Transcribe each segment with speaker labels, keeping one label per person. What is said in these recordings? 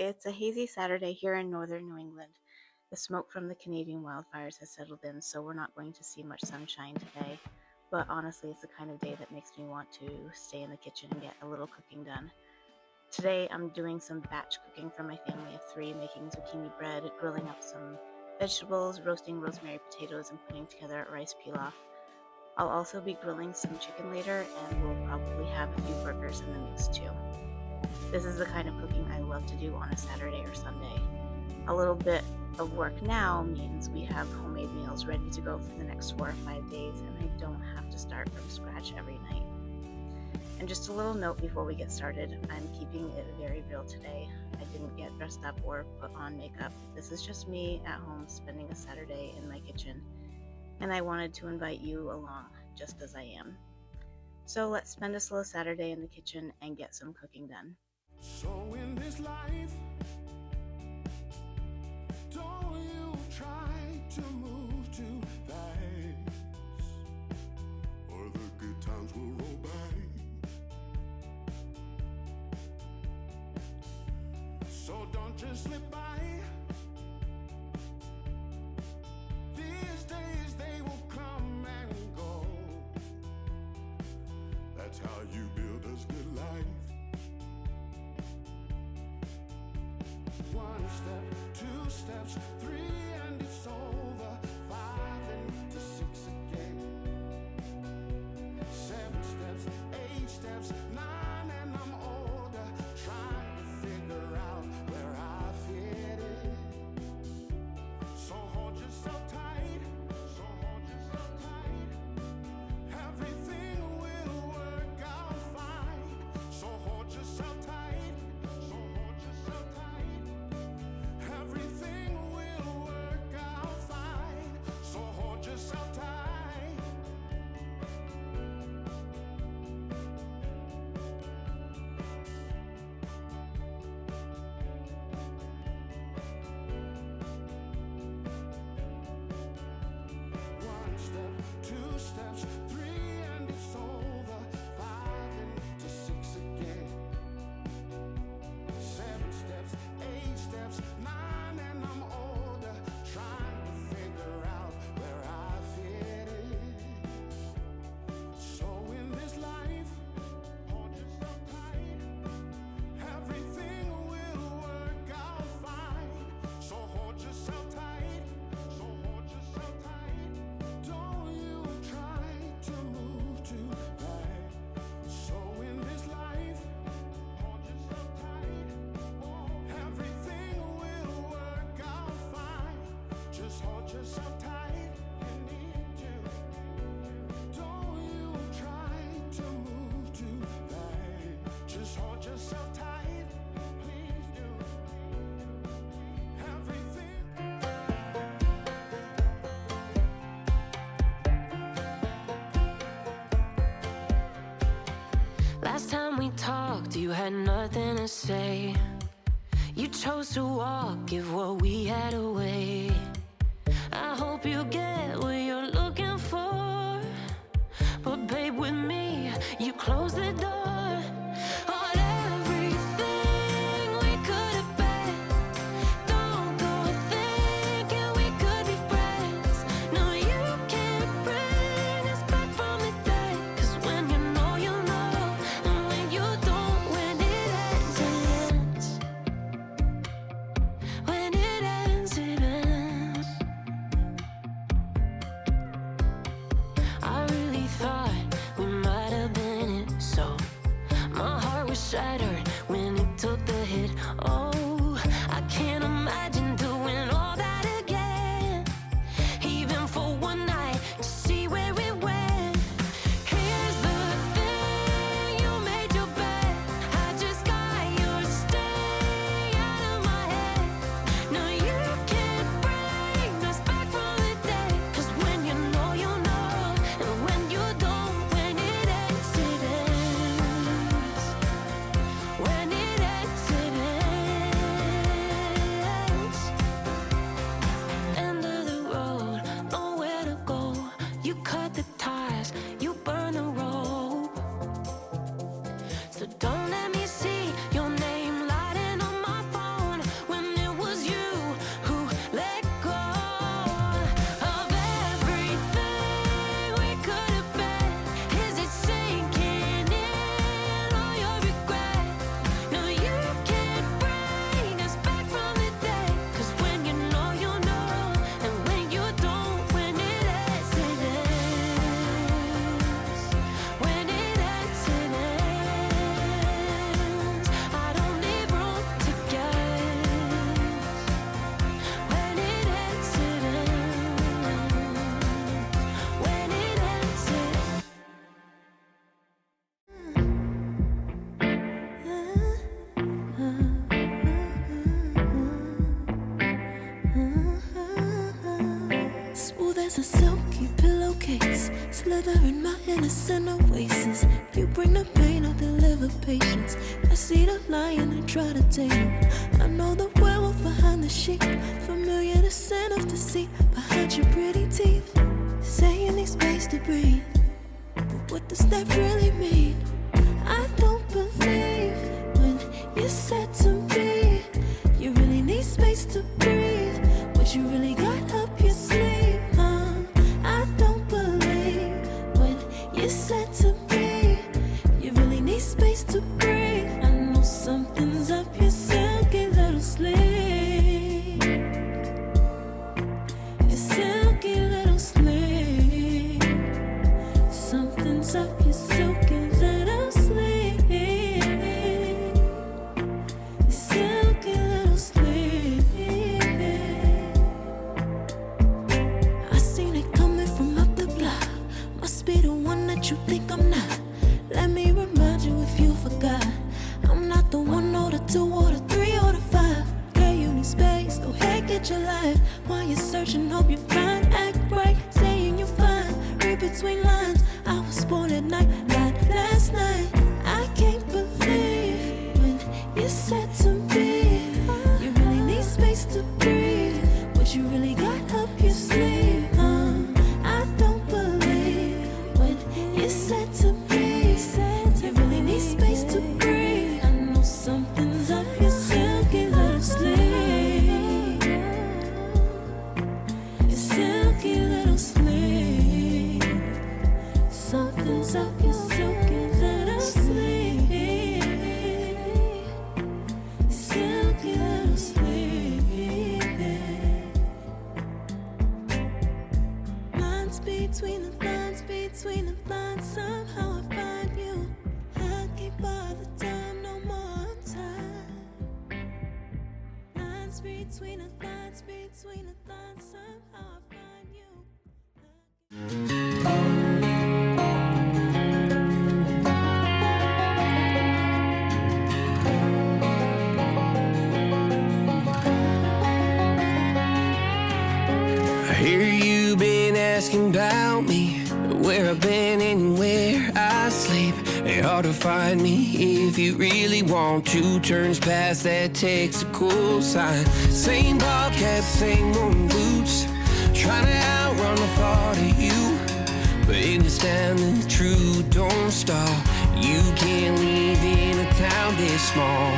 Speaker 1: It's a hazy Saturday here in northern New England. The smoke from the Canadian wildfires has settled in, so we're not going to see much sunshine today. But honestly, it's the kind of day that makes me want to stay in the kitchen and get a little cooking done. Today, I'm doing some batch cooking for my family of three, making zucchini bread, grilling up some vegetables, roasting rosemary potatoes, and putting together a rice pilaf. I'll also be grilling some chicken later, and we'll probably have a few burgers in the mix too. This is the kind of cooking I love to do on a Saturday or Sunday. A little bit of work now means we have homemade meals ready to go for the next 4 or 5 days, and I don't have to start from scratch every night. And just a little note before we get started, I'm keeping it very real today. I didn't get dressed up or put on makeup. This is just me at home spending a Saturday in my kitchen, and I wanted to invite you along just as I am. So let's spend a slow Saturday in the kitchen and get some cooking done.
Speaker 2: So in this life, don't you try to move too fast, or the good times will roll by. So don't just slip by. These days they will come and go. That's how you build a good life. One step, two steps, three, and it's over. 5 into 6 again. 7 steps, 8 steps, 9, and I'm older. Trying to figure out where I fit in. So hold yourself tight. So hold yourself tight. Everything will work out fine. So hold yourself tight. So hold yourself tight. Everything will work out fine. So hold yourself tight. One step, 2 steps, 3, and it's over. 5 into 6 again. 7 steps, 8 steps, 9, and I'm older. Trying to figure out where I fit in. So in this life, hold yourself tight. Everything will work out fine. So hold yourself tight. So hold yourself tight. Don't you try to move too fast. So in this life, hold yourself tight. Everything will work out fine. Just hold yourself tight. You need to. Don't you try to move too fast. Just hold yourself tight. Please do. Everything.
Speaker 3: Last time we talked, you had nothing to say. You chose to walk, give what we had away. I hope you get what you're looking for, but babe, with me, you close the door on everything we could have been. Don't go thinking we could be friends. No, you can't bring us back from the dead. 'Cause when you know, you know, and when you don't, when it ends, it ends. When it ends, it ends. I really thought we might have been it, so my heart was shattered when it took the hit. Oh, I can't imagine doing all that again, even for one night, to see where it went. Here's the thing, you made your bed, I just got your stay out of my head. No, you can't bring us back from the dead. 'Cause when you know, you know, and when you don't, when it ends, it ends. a silky pillowcase, slither in my innocent oasis. You bring the pain, I'll deliver patience. I see the lion and try to tame him. I know the werewolf behind the sheep, familiar the scent of deceit behind your pretty teeth. Say you need space to breathe, but what does that really mean? I don't believe when you said to me you really need space to breathe. What you really got up your sleeve, huh? I don't believe when you said to me you really need space to breathe. I know something's up your silky little sleeve. Your silky little sleeve. Something's up your silky little sleeve. Your silky little sleeve. I seen it coming from up the block. Must be the one that you think I'm not. Let me remind you if you forgot. I'm not the 1 or the 2 or the 3 or the 5. Okay, you need space, go ahead, get your life. While you're searching, hope you find, act right, saying you're fine. Read between lines, I was born at night, not last night. I can't believe when you said to me you really need space to breathe. What you really got up your sleeve, huh? I don't believe when you said to me you really need space to breathe. I know something's up your silky little sleeve. Your silky little sleeve. Something's up your silky little sleeve. Silky little sleeve. Lines between the lines, between the lines. Somehow I find you. I can't bother time no more time. Lines between the lines, between the lines. Somehow I find you.
Speaker 4: I hear you been asking about me, where I've been and where I sleep. It's hard to find me if you really want to. Turns past that takes a cool sign. Same bobcat, same old boots, trying to outrun the thought of you. But in this town the truth don't stop. You can't leave in a town this small.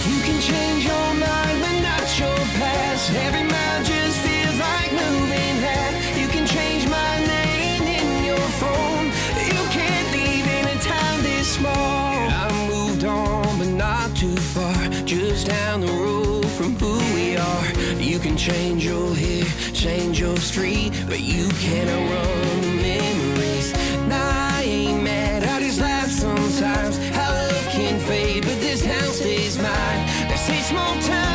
Speaker 4: You can change your mind but not your past. Every mile just feels like moving half. You can change my name in your phone. You can't leave in a town this small. I moved on but not too far, just down the road from who we are. You can change your hair, change your street, but you can't outrun the memories. Nah, I ain't mad, I just laugh sometimes. How love can fade, but this town stays mine. They say small town